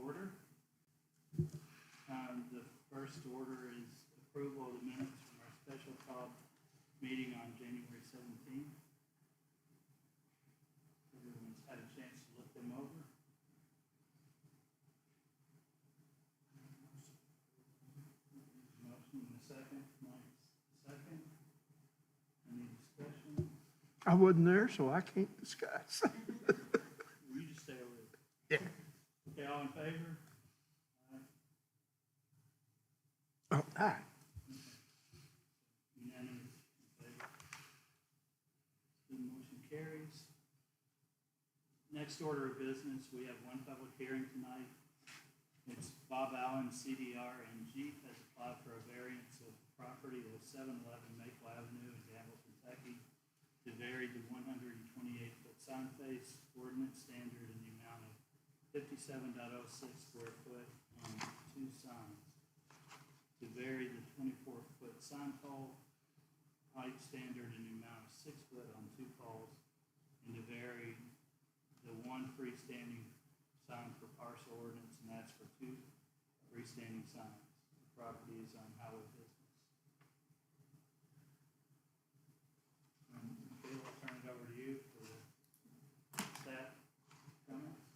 order. The first order is approval of the minutes from our special call meeting on January 17th. Everyone's had a chance to look them over. Motion in a second. Mike's second. Any discussion? I wasn't there, so I can't discuss. You just stay over there. Yeah. Okay, all in favor? Oh, aye. Unanimous in favor. The motion carries. Next order of business, we have one public hearing tonight. It's Bob Allen, CDR, and Jeep has applied for a variance of property at 711 Maple Avenue in Danville, Kentucky, to vary the 128-foot sign face ordinance standard in the amount of 57.06 square foot on two signs, to vary the 24-foot sign pole height standard in the amount of 6 foot on two poles, and to vary the one freestanding sign for parcel ordinance, and that's for two freestanding signs. The property is on highway business. Okay, I'll turn it over to you for the staff comments.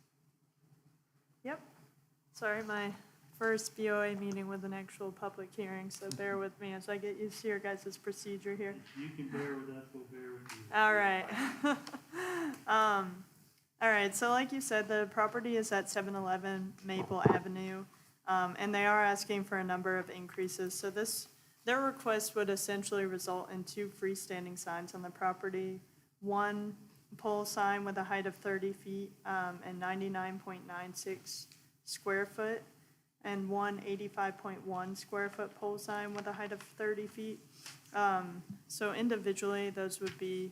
Yep. Sorry, my first BOA meeting with an actual public hearing, so bear with me as I get used to your guys' procedure here. If you can bear with us, we'll bear with you. All right. All right, so like you said, the property is at 711 Maple Avenue, and they are asking for a number of increases. So their request would essentially result in two freestanding signs on the property, one pole sign with a height of 30 feet and 99.96 square foot, and one 85.1 square foot pole sign with a height of 30 feet. So individually, those would be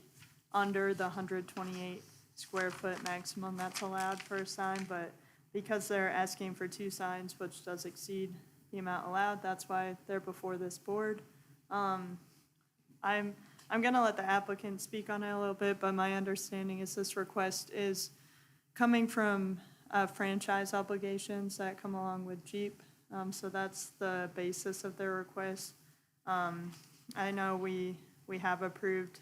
under the 128 square foot maximum that's allowed for a sign, but because they're asking for two signs, which does exceed the amount allowed, that's why they're before this board. I'm gonna let the applicant speak on it a little bit, but my understanding is this request is coming from franchise obligations that come along with Jeep. So that's the basis of their request. I know we have approved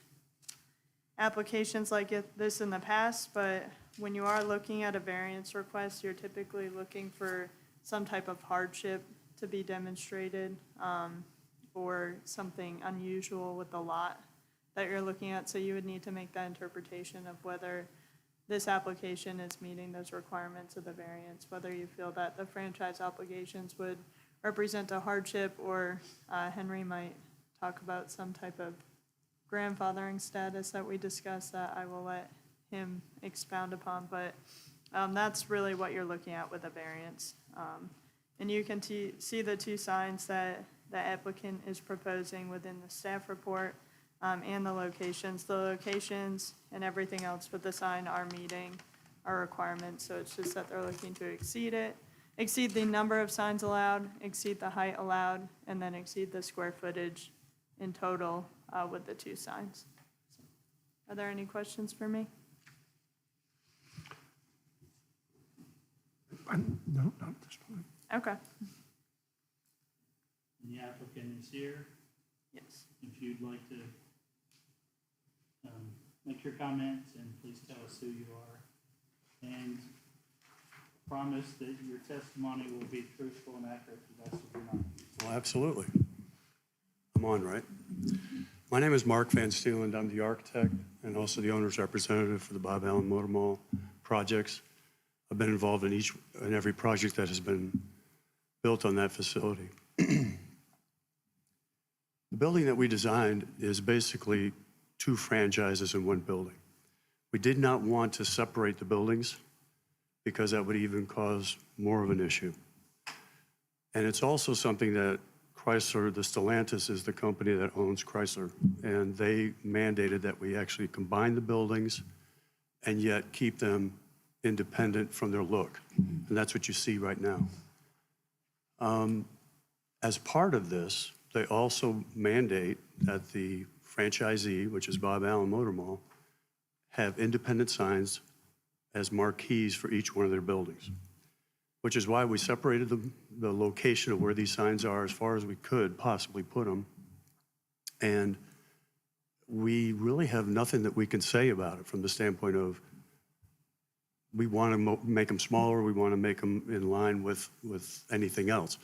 applications like this in the past, but when you are looking at a variance request, you're typically looking for some type of hardship to be demonstrated, or something unusual with the lot that you're looking at. So you would need to make that interpretation of whether this application is meeting those requirements of the variance, whether you feel that the franchise obligations would represent a hardship, or Henry might talk about some type of grandfathering status that we discussed that I will let him expound upon, but that's really what you're looking at with a variance. And you can see the two signs that the applicant is proposing within the staff report, and the locations. The locations and everything else with the sign are meeting our requirements, so it's just that they're looking to exceed the number of signs allowed, exceed the height allowed, and then exceed the square footage in total with the two signs. Are there any questions for me? No, not at this point. Okay. And the applicant is here. Yes. If you'd like to make your comments, and please tell us who you are. And promise that your testimony will be truthful and accurate to the best of your knowledge. Well, absolutely. I'm on, right? My name is Mark Van Steeland. I'm the architect and also the owner's representative for the Bob Allen Motor Mall projects. I've been involved in each and every project that has been built on that facility. The building that we designed is basically two franchises in one building. We did not want to separate the buildings because that would even cause more of an issue. And it's also something that Chrysler, the Stellantis is the company that owns Chrysler, and they mandated that we actually combine the buildings and yet keep them independent from their look. And that's what you see right now. As part of this, they also mandate that the franchisee, which is Bob Allen Motor Mall, have independent signs as marquees for each one of their buildings, which is why we separated the location of where these signs are as far as we could possibly put them. And we really have nothing that we can say about it from the standpoint of we want to make them smaller, we want to make them in line with anything else.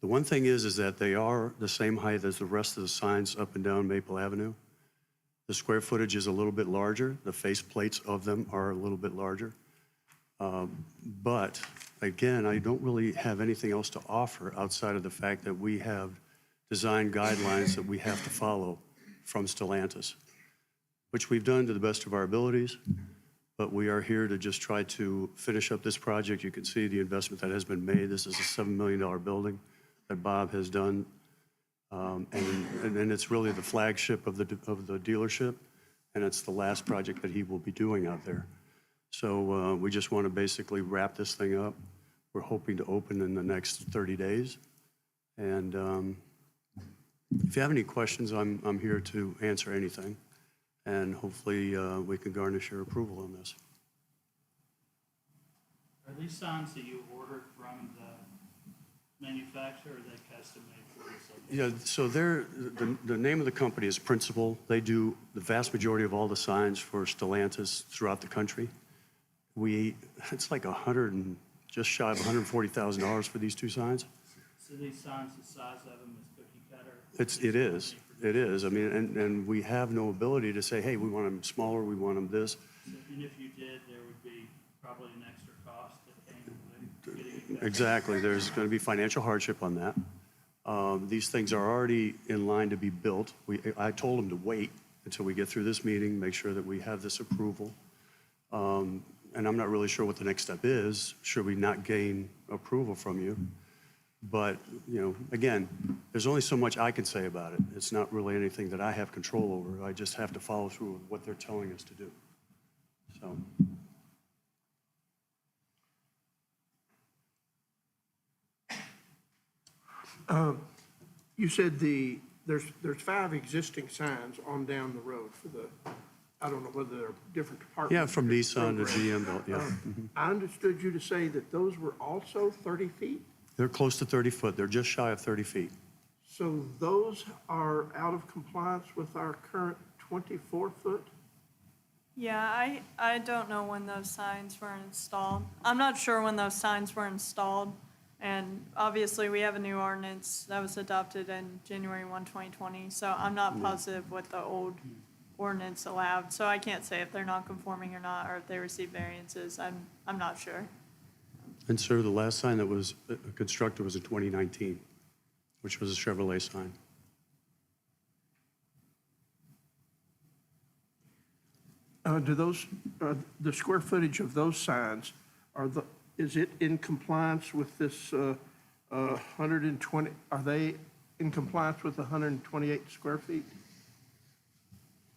The one thing is that they are the same height as the rest of the signs up and down Maple Avenue. The square footage is a little bit larger. The face plates of them are a little bit larger. But again, I don't really have anything else to offer outside of the fact that we have design guidelines that we have to follow from Stellantis, which we've done to the best of our abilities, but we are here to just try to finish up this project. You can see the investment that has been made. This is a $7 million building that Bob has done. And it's really the flagship of the dealership, and it's the last project that he will be doing out there. So we just want to basically wrap this thing up. We're hoping to open in the next 30 days. And if you have any questions, I'm here to answer anything. And hopefully we can garnish your approval on this. Are these signs that you ordered from the manufacturer, or are they custom made for you? Yeah, so the name of the company is Principal. They do the vast majority of all the signs for Stellantis throughout the country. It's like just shy of $140,000 for these two signs. So these signs, the size of them is cookie cutter? It is. I mean, and we have no ability to say, hey, we want them smaller, we want them this. And if you did, there would be probably an extra cost that came with getting it done. Exactly. There's going to be financial hardship on that. These things are already in line to be built. I told them to wait until we get through this meeting, make sure that we have this approval. And I'm not really sure what the next step is, should we not gain approval from you. But, again, there's only so much I can say about it. It's not really anything that I have control over. I just have to follow through with what they're telling us to do. So. You said there's 5 existing signs on down the road for I don't know whether they're different departments. Yeah, from Nissan to GM, yeah. I understood you to say that those were also 30 feet? They're close to 30 foot. They're just shy of 30 feet. So those are out of compliance with our current 24-foot? Yeah, I don't know when those signs were installed. I'm not sure when those signs were installed. And obviously, we have a new ordinance that was adopted in January 1, 2020. So I'm not positive what the old ordinance allowed. So I can't say if they're not conforming or not, or if they receive variances. I'm not sure. And sir, the last sign that was constructed was in 2019, which was a Chevrolet sign. Do those, the square footage of those signs, is it in compliance with this 120, are they in compliance with 128 square feet?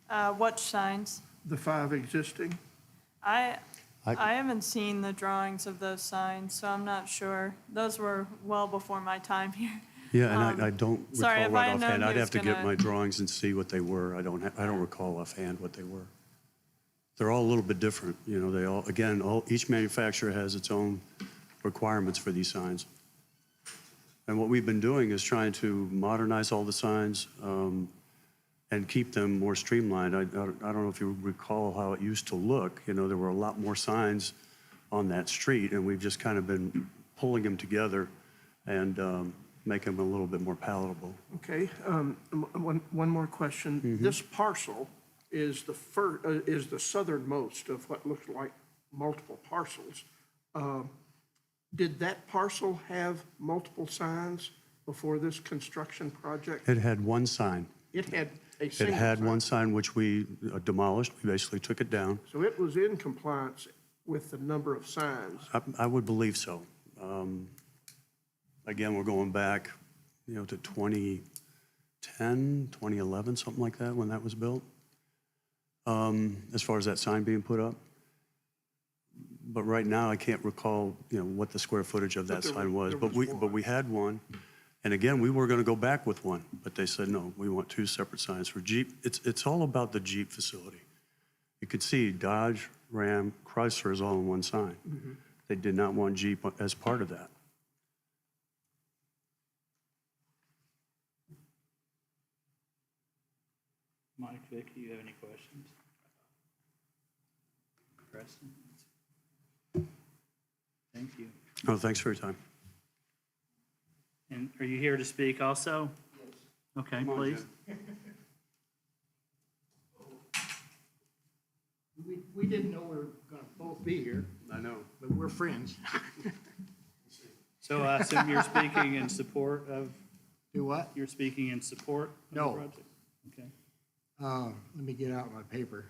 What signs? The 5 existing? I haven't seen the drawings of those signs, so I'm not sure. Those were well before my time here. Yeah, and I don't sorry, recall if I right had known offhand. he I'd was have to get gonna- my drawings and see what they were. I don't recall offhand what they were. They're all a little bit different. They all, again, each manufacturer has its own requirements for these signs. And what we've been doing is trying to modernize all the signs and keep them more streamlined. I don't know if you recall how it used to look. There were a lot more signs on that street, and we've just kind of been pulling them together and making them a little bit more palatable. Okay, one more question. Mm-hmm. This parcel is the southernmost of what looks like multiple parcels. Did that parcel have multiple signs before this construction project? It had one sign. It had a It single had sign. one sign which we demolished. We basically took it down. So it was in compliance with the number of signs. I would believe so. Again, we're going back, to 2010, 2011, something like that, when that was built, as far as that sign being put up. But right now, I can't recall, what the square footage of that there sign was. there But was but one. we had one. And again, we were going to go back with one, but they said, no, we want 2 separate signs for Jeep. It's all about the Jeep facility. You could see Dodge, Ram, Chrysler is all in one sign. They did not want Jeep as part of that. Mike, Vic, do you have any questions? Preston? Thank you. Oh, thanks for your time. And are you here to speak also? Yes. Okay, Come on, please. Jim. We didn't know we were gonna both be here, I know. but we're friends. So I assume you're speaking in support of, Do what? you're speaking in support of the No. project? Okay. Let me get out my paper.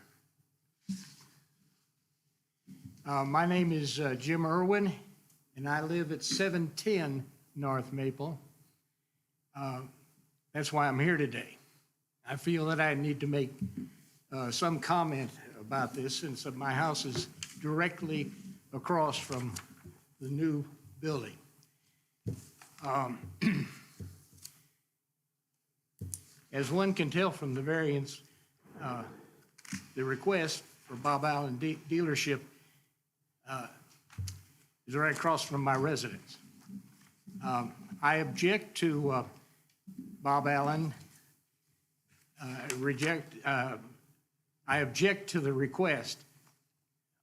My name is Jim Irwin, and I live at 710 North Maple. That's why I'm here today. I feel that I need to make some comment about this, since my house is directly across from the new building. As one can tell from the variance, the request for Bob Allen dealership is right across from my residence. I object to Bob Allen, I object to the request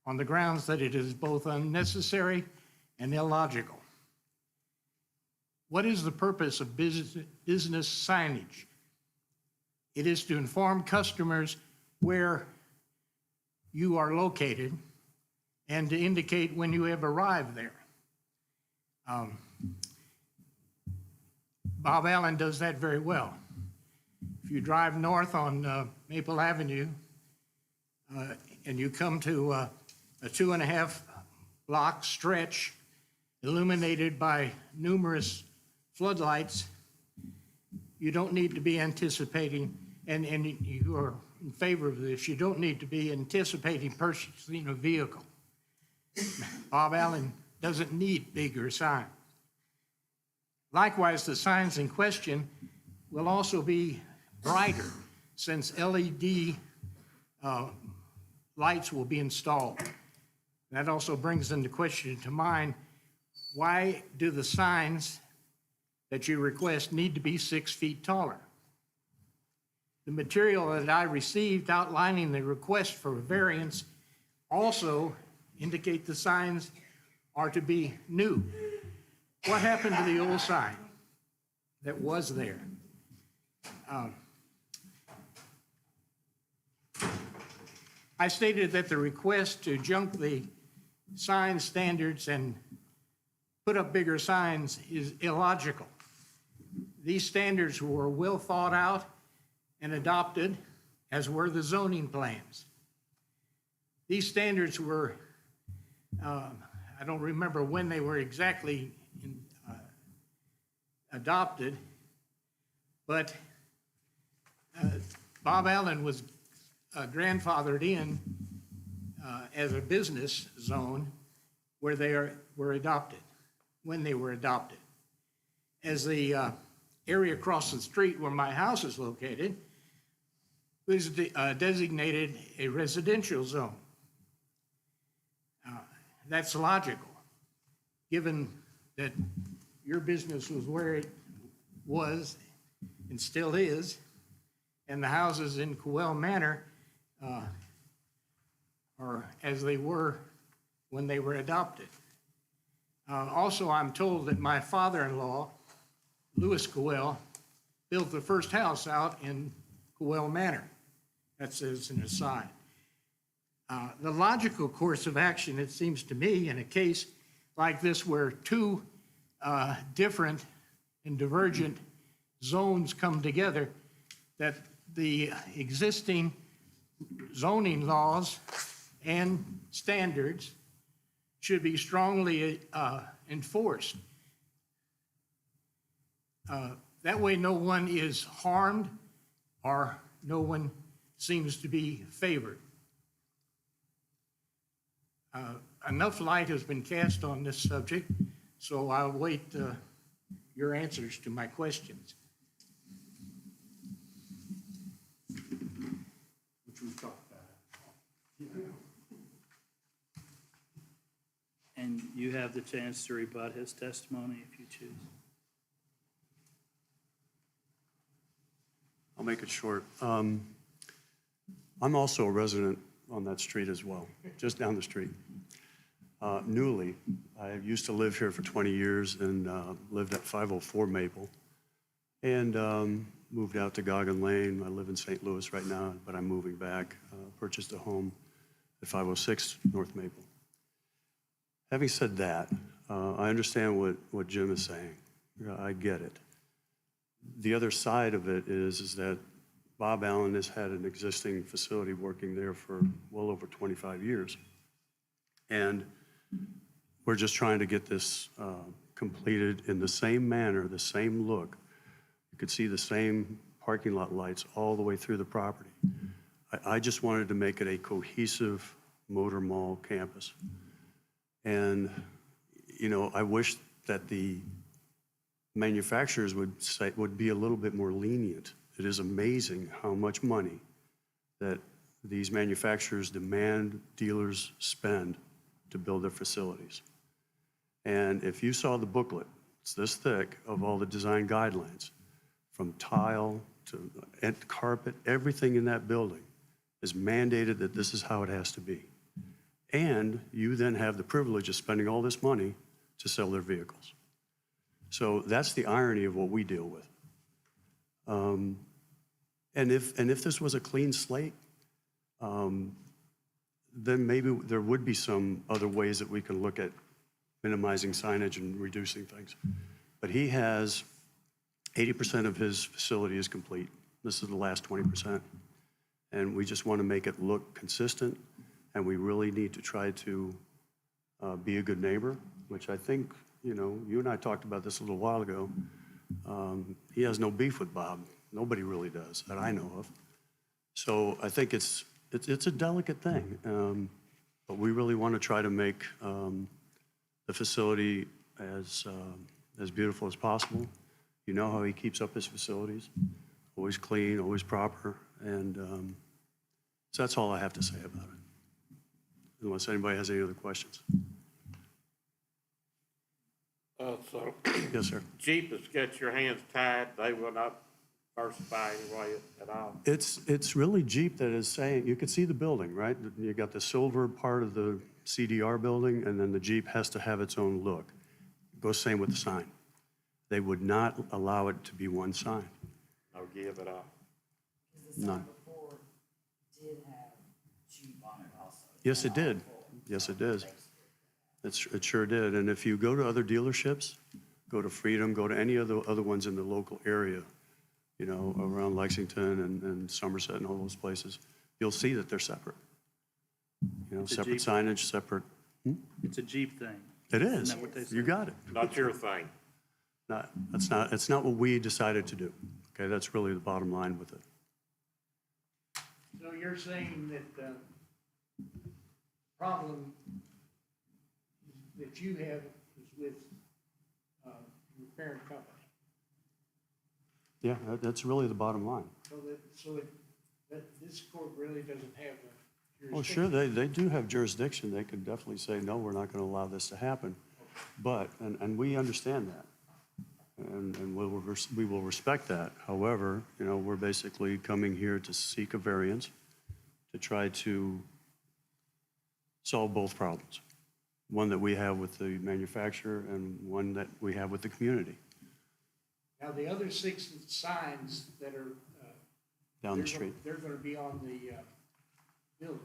on the grounds that it is both unnecessary and illogical. What is the purpose of business signage? It is to inform customers where you are located and to indicate when you have arrived there. Bob Allen does that very well. If you drive north on Maple Avenue and you come to a 2.5 block stretch illuminated by numerous floodlights, you don't need to be anticipating, and you are in favor of this, you don't need to be anticipating purchasing a vehicle. Bob Allen doesn't need bigger signs. Likewise, the signs in question will also be brighter, since LED lights will be installed. That also brings into question to mind, why do the signs that you request need to be 6 feet taller? The material that I received outlining the request for a variance also indicate the signs are to be new. What happened to the old sign that was there? I stated that the request to junk the sign standards and put up bigger signs is illogical. These standards were well thought out and adopted, as were the zoning plans. These standards were, I don't remember when they were exactly adopted, but Bob Allen was grandfathered in as a business zone where they were adopted, when they were adopted. As the area across the street where my house is located was designated a residential zone. That's logical, given that your business was where it was and still is, and the houses in Cowell Manor are as they were when they were adopted. Also, I'm told that my father-in-law, Louis Cowell, built the first house out in Cowell Manor. That's as an aside. The logical course of action, it seems to me, in a case like this where two different and divergent zones come together, that the existing zoning laws and standards should be strongly enforced. That way no one is harmed or no one seems to be favored. Enough light has been cast on this subject, so I'll wait your answers to my questions. Which we've talked about. And You have the chance to rebut his testimony if you choose. I'll make it short. I'm also a resident on that street as well, just down the street. Newly, I used to live here for 20 years and lived at 504 Maple, and moved out to Goggin Lane. I live in St. Louis right now, but I'm moving back. Purchased a home at 506 North Maple. Having said that, I understand what Jim is saying. I get it. The other side of it is that Bob Allen has had an existing facility working there for well over 25 years. And we're just trying to get this completed in the same manner, the same look. You could see the same parking lot lights all the way through the property. I just wanted to make it a cohesive motor mall campus. And, you know, I wish that the manufacturers would be a little bit more lenient. It is amazing how much money that these manufacturers demand dealers spend to build their facilities. And if you saw the booklet, it's this thick, of all the design guidelines, from tile to carpet, everything in that building is mandated that this is how it has to be. And you then have the privilege of spending all this money to sell their vehicles. So that's the irony of what we deal with. And if this was a clean slate, then maybe there would be some other ways that we can look at minimizing signage and reducing things. But he has 80% of his facility is complete. This is the last 20%. And we just want to make it look consistent, and we really need to try to be a good neighbor, which I think, you know, you and I talked about this a little while ago. He has no beef with Bob. Nobody really does that I know of. So I think it's a delicate thing, but we really want to try to make the facility as beautiful as possible. You know how he keeps up his facilities, always clean, always proper, and so that's all I have to say about it, unless anybody has any other questions. So Yes, sir. Jeep has got your hands tied. They will not diversify anyway at all. It's really Jeep that is saying, you can see the building, right? You got the silver part of the CDR building, and then the Jeep has to have its own look. It goes same with the sign. They would not allow it to be one sign. No give at all. None. Before did have Jeep on it also. Yes, it did. Yes, it did. It sure did. And if you go to other dealerships, go to Freedom, go to any of the other ones in the local area, you know, around Lexington and Somerset and all those places, you'll see that they're separate. You know, It's a separate Jeep. signage, separate. It's a Jeep thing. It is. Isn't that what they You say? got it. Not your thing. It's not what we decided to do. Okay, that's really the bottom line with it. So you're saying that the problem that you have is with your parent company? Yeah, that's really the bottom line. That this court really doesn't have a Well, sure, they do have jurisdiction. They could definitely say, no, we're not going to allow this to happen. But, and we understand that. And we will respect that. However, you know, we're basically coming here to seek a variance to try to solve both problems. One that we have with the manufacturer and one that we have with the community Now, the other 6 signs that are. down the street. They're gonna be on the building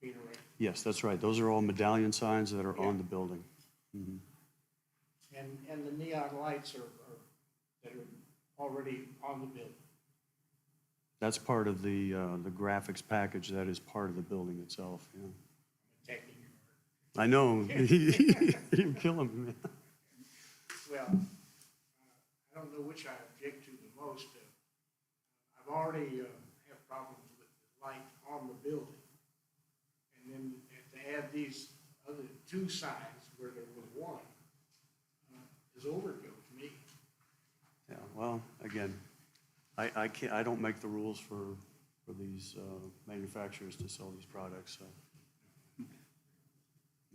being erected. Yes, that's right. Those are all medallion signs that are on the building. And the neon lights are that are already on the building. That's part of the graphics package that is part of the building itself, yeah. Attacking your. I know, you're killing me, man. Well, I don't know which I object to the most. I've already have problems with the light on the building. And then to add these other 2 signs where there was 1 is overkill to me. Yeah, well, again, I can't, I don't make the rules for these manufacturers to sell these products, so.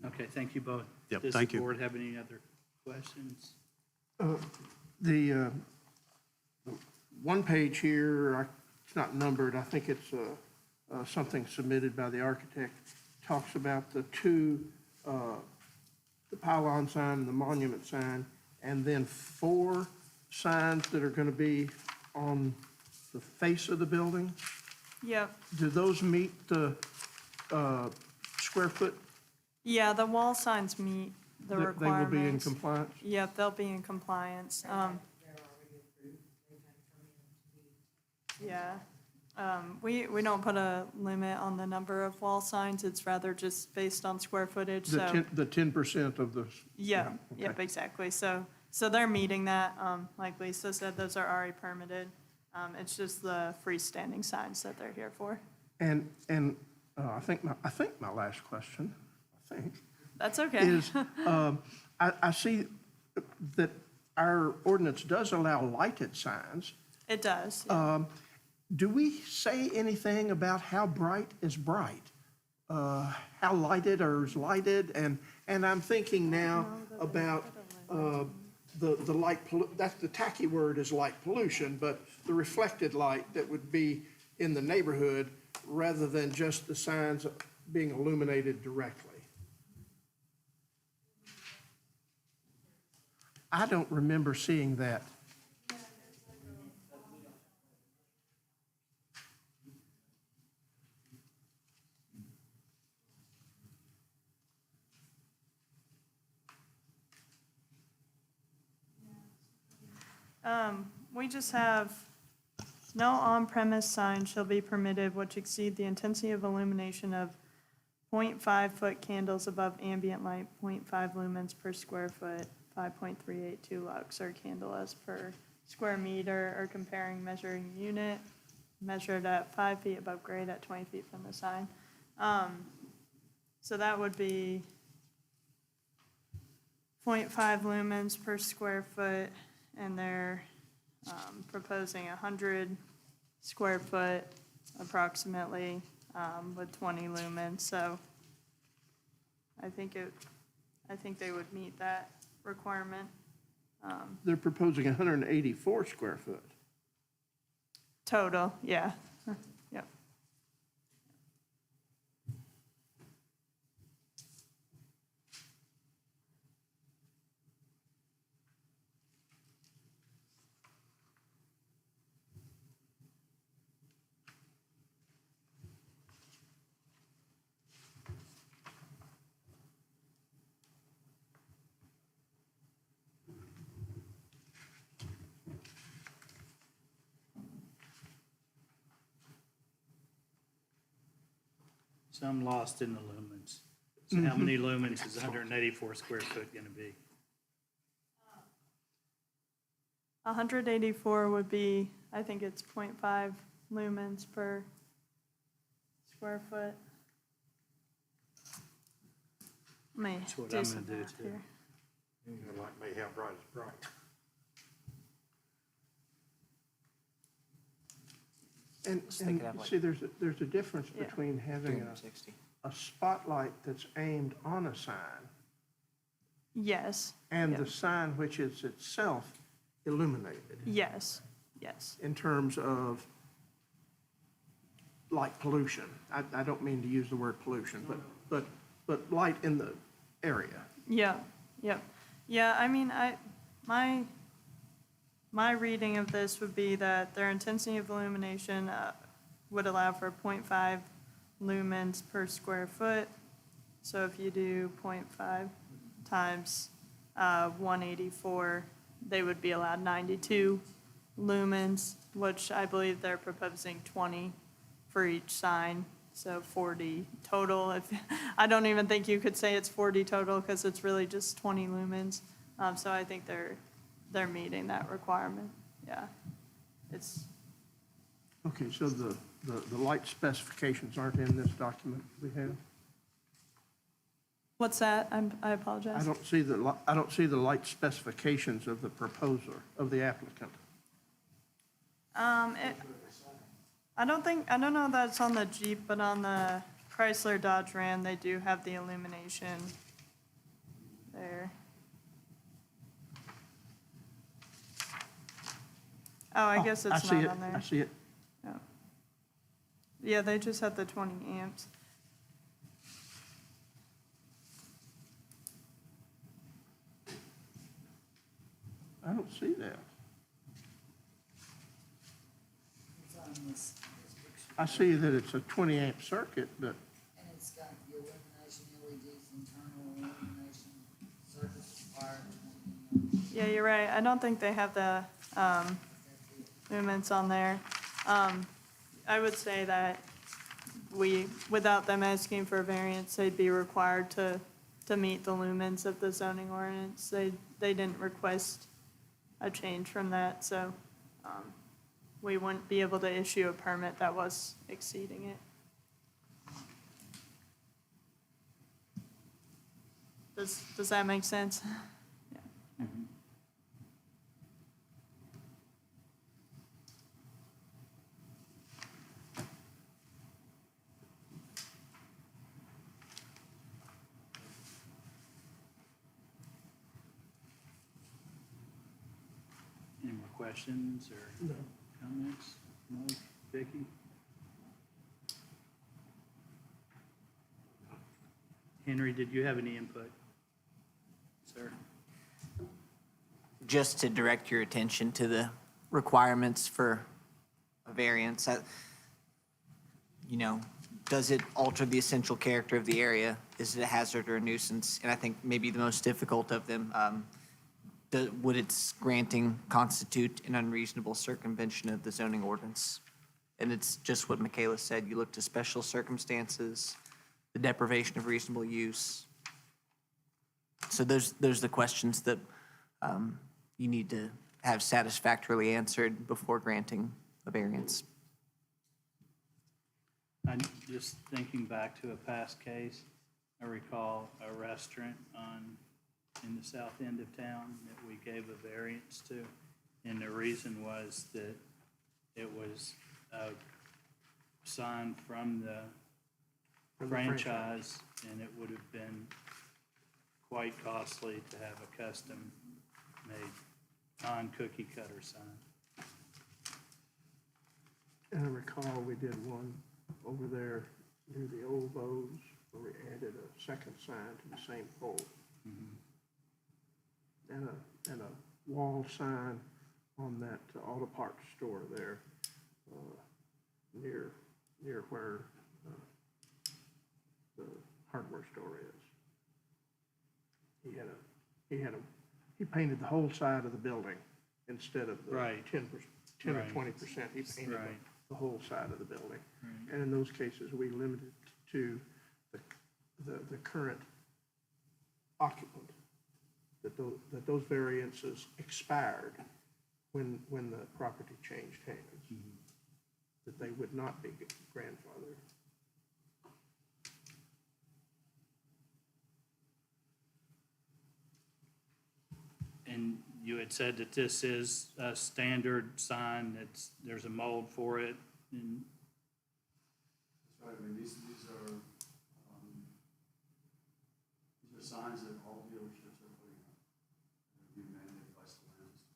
Okay, thank you both. Yep, Does thank the you. board have any other questions? The one page here, it's not numbered, I think it's something submitted by the architect, talks about the two, the pylon sign and the monument sign, and then 4 signs that are going to be on the face of the building. Yep. Do those meet the square foot? Yeah, the wall signs meet the They requirements. will be in compliance? Yep, they'll be in compliance. They're already approved, they've had permission to be. Yeah. We don't put a limit on the number of wall signs. It's rather just based on square footage, so. The 10% of the. Yeah, okay. yep, exactly. So they're meeting that. Like Lisa said, those are already permitted. It's just the freestanding signs that they're here for. And I think my last question, That's okay. is, I see that our ordinance does allow lighted signs. It does. Yeah. Do we say anything about how bright is bright? How lighted or is lighted? And I'm thinking now about the light, that's the tacky word is light pollution, but the reflected light that would be in the neighborhood rather than just the signs being illuminated directly. I don't remember seeing that. We just have, no on-premise sign shall be permitted which exceed the intensity of illumination of 0.5-foot candles above ambient light, 0.5 lumens per square foot, 5.382 lux or candle as per square meter, or comparing measuring unit measured at 5 feet above grade at 20 feet from the sign. So that would be 0.5 lumens per square foot, and they're proposing 100 square foot approximately with 20 lumens. So I think they would meet that requirement. They're proposing 184 square foot. Total, yeah. Yep. So I'm lost in the lumens. So how many lumens is 184 square foot going to be? 184 would be, I think it's 0.5 lumens per square foot. Let me That's what do I'm some gonna do math too. here. Like me, how bright is bright? And see, there's a difference Yeah. between having a spotlight that's aimed on a sign Yes. and Yep. the sign which is itself illuminated Yes, yes. in terms of light pollution. I don't mean to use the word pollution, but light in the area. Yeah, yep. Yeah, I mean, my reading of this would be that their intensity of illumination would allow for 0.5 lumens per square foot. So if you do 0.5 times 184, they would be allowed 92 lumens, which I believe they're proposing 20 for each sign, so 40 total. I don't even think you could say it's 40 total because it's really just 20 lumens. So I think they're meeting that requirement, yeah. It's, Okay, so the light specifications aren't in this document we have? what's that? I apologize. I don't see the light specifications of the proposer, of the applicant. I don't know that it's on the Jeep, but on the Chrysler Dodge Ram, they do have the illumination there. Oh, I guess I it's see not it. on there. I see it. Oh. Yeah, they just had the 20 amps. I don't see that. It's on this picture. I see that it's a 20 amp circuit, but And it's got the illumination LEDs, internal illumination, circuits required. Yeah, you're right. I don't think they have the movements on there. I would say that without them asking for a variance, they'd be required to meet the lumens of the zoning ordinance. They didn't request a change from that, so we wouldn't be able to issue a permit that was exceeding it. Does that make sense? Any more questions or comments? Mike, Vicky? Henry, did you have any input? Sir? Just to direct your attention to the requirements for a variance, does it alter the essential character of the area? Is it a hazard or a nuisance? And I think maybe the most difficult of them, would its granting constitute an unreasonable circumvention of the zoning ordinance? And it's just what Michaela said, you look to special circumstances, the deprivation of reasonable use. So there's the questions that you need to have satisfactorily answered before granting a variance. I'm just thinking back to a past case. I recall a restaurant in the south end of town that we gave a variance to. And the reason was that it was a sign from the franchise, and it would have been quite costly to have a custom-made non-cookie cutter sign. And I recall we did one over there near the old Lowe's where we added a second sign to the same pole. And a wall sign on that auto parts store there, near where the hardware store is. He painted the whole side of the building instead of the Right. 10 or Right. 20%. He painted Right. the whole side of the building. Right. And in those cases, we limited to the current occupant, that those variances expired when the property changed hands, that they would not be grandfathered. And you had said that this is a standard sign, there's a mold for it, and That's right, I mean, these are signs that all dealerships are putting up. They're being mandated by Stellantis.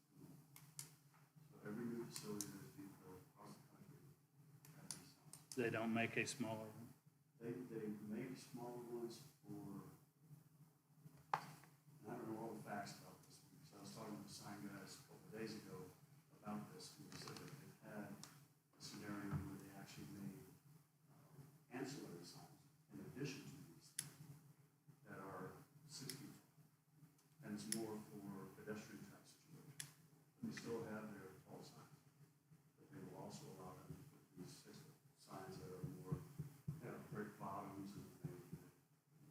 So every new facility that is being built across the country has these signs. they don't make a smaller one. They make smaller ones for, and I don't know all the facts about this, because I was talking to the sign guys a couple of days ago about this, and they said that they've had a scenario where they actually made ancillary signs in addition to these things that are 6 feet tall, and it's more for pedestrian type situations. They still have their tall signs, but they will also allow them to put these 6-foot signs that are more, have brick bottoms, and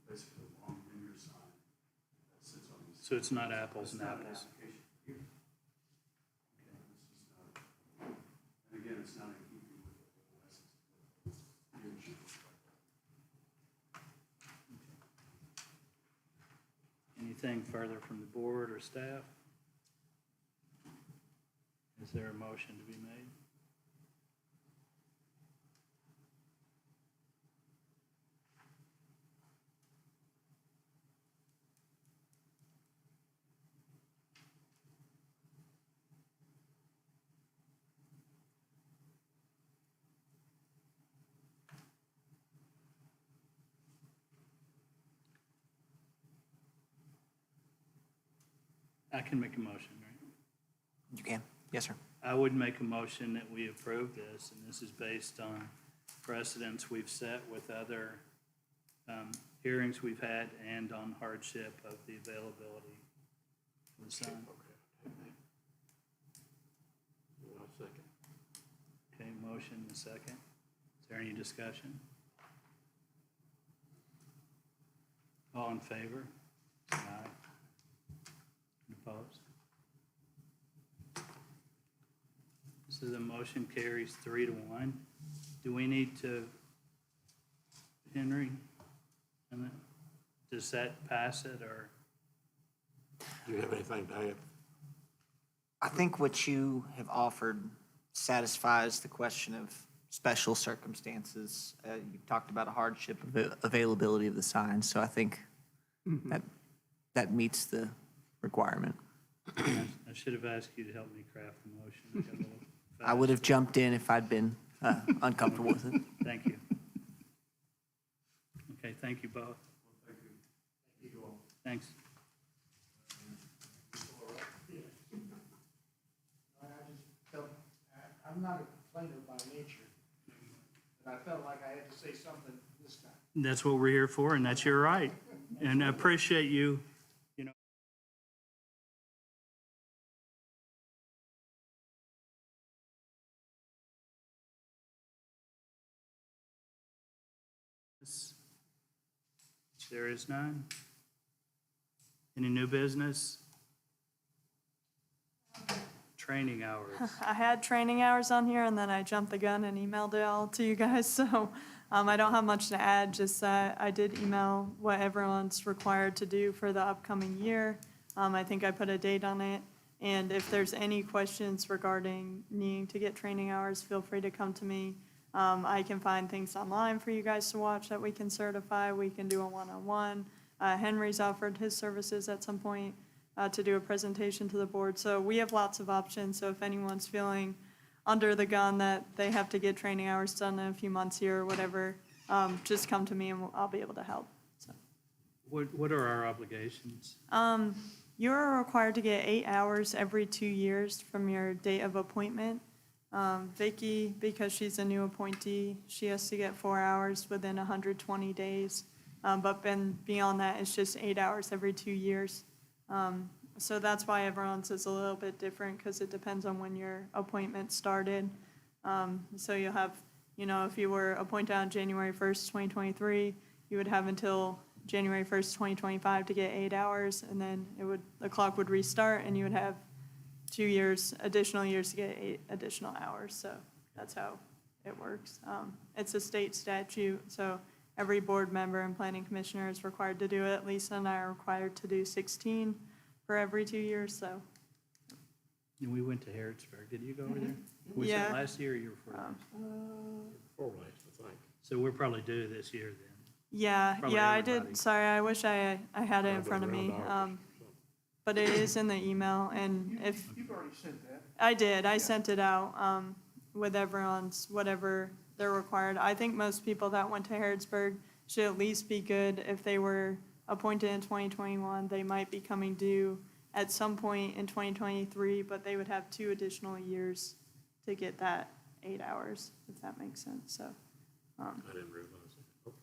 basically a long linear sign that sits on these. So it's not apples and It's not an apples. application here. It's just not, and again, it's not in keeping with the whole essence of the dealership looks like that. Anything further from the board or staff? Is there a motion to be made? I can make a motion, right? You can. Yes, sir. I would make a motion that we approve this, and this is based on precedents we've set with other hearings we've had and on hardship of the availability of the sign. Okay, motion and a second. Is there any discussion? All in favor? Aye. Opposed? So the motion carries 3-1. Do we need to, Henry? Does that pass it, or? Do you have anything to add? I think what you have offered satisfies the question of special circumstances. You've talked about a hardship of availability of the sign, so I think that meets the requirement. I should have asked you to help me craft the motion. I got a little I would have fast. jumped in if I'd been uncomfortable with it. Thank you. Okay, thank you both. Thank you all. Thanks. I'm not a complainer by nature, but I felt like I had to say something this time. That's what we're here for, and that's your right. And I appreciate you, you know. There is none. Any new business? Training hours. I had training hours on here, and then I jumped the gun and emailed it all to you guys, so I don't have much to add, just that I did email what everyone's required to do for the upcoming year. I think I put a date on it, and if there's any questions regarding needing to get training hours, feel free to come to me. I can find things online for you guys to watch that we can certify. We can do a one-on-one. Henry's offered his services at some point to do a presentation to the board. So we have lots of options. So if anyone's feeling under the gun that they have to get training hours done in a few months here or whatever, just come to me and I'll be able to help. So What are our obligations? you're required to get 8 hours every 2 years from your date of appointment. Vicky, because she's a new appointee, she has to get 4 hours within 120 days. But then beyond that, it's just 8 hours every 2 years. So that's why everyone's is a little bit different, because it depends on when your appointment started. So you'll have, if you were appointed on January 1st, 2023, you would have until January 1st, 2025 to get 8 hours, and then the clock would restart, and you would have 2 additional years to get 8 additional hours. So that's how it works. It's a state statute, so every board member and planning commissioner is required to do it. Lisa and I are required to do 16 for every 2 years, so. And we went to Harrodsburg. Did you go over there? Was Yeah. that last year or year before? Before last, I think. So we're probably due this year then. Yeah, Probably I everybody. did. Sorry, I wish I had it in front of me. But it is in the email, and if. You've already sent that. I did. I sent it out with everyone's, whatever they're required. I think most people that went to Harrodsburg should at least be good. If they were appointed in 2021, they might be coming due at some point in 2023, but they would have 2 additional years to get that 8 hours, if that makes sense. So, I didn't realize it. Okay.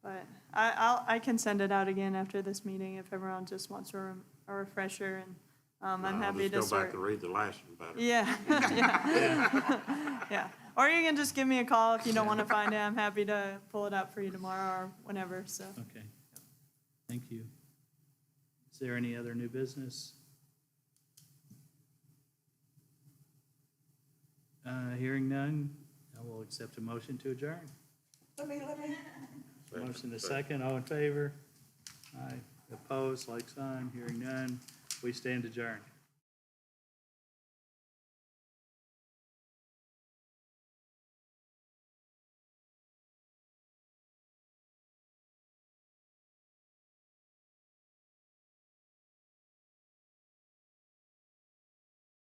but I can send it out again after this meeting if everyone just wants a refresher, and I'm No, happy to I'll just go back start. and read the last one better. Yeah, yeah. Or you can just give me a call if you don't want to find it. I'm happy to pull it up for you tomorrow or whenever, so. Okay. Thank you. Is there any other new business? Hearing none, I will accept a motion to adjourn. Motion to second, all in favor? Aye. Opposed, like sign. Hearing none, we stand adjourned.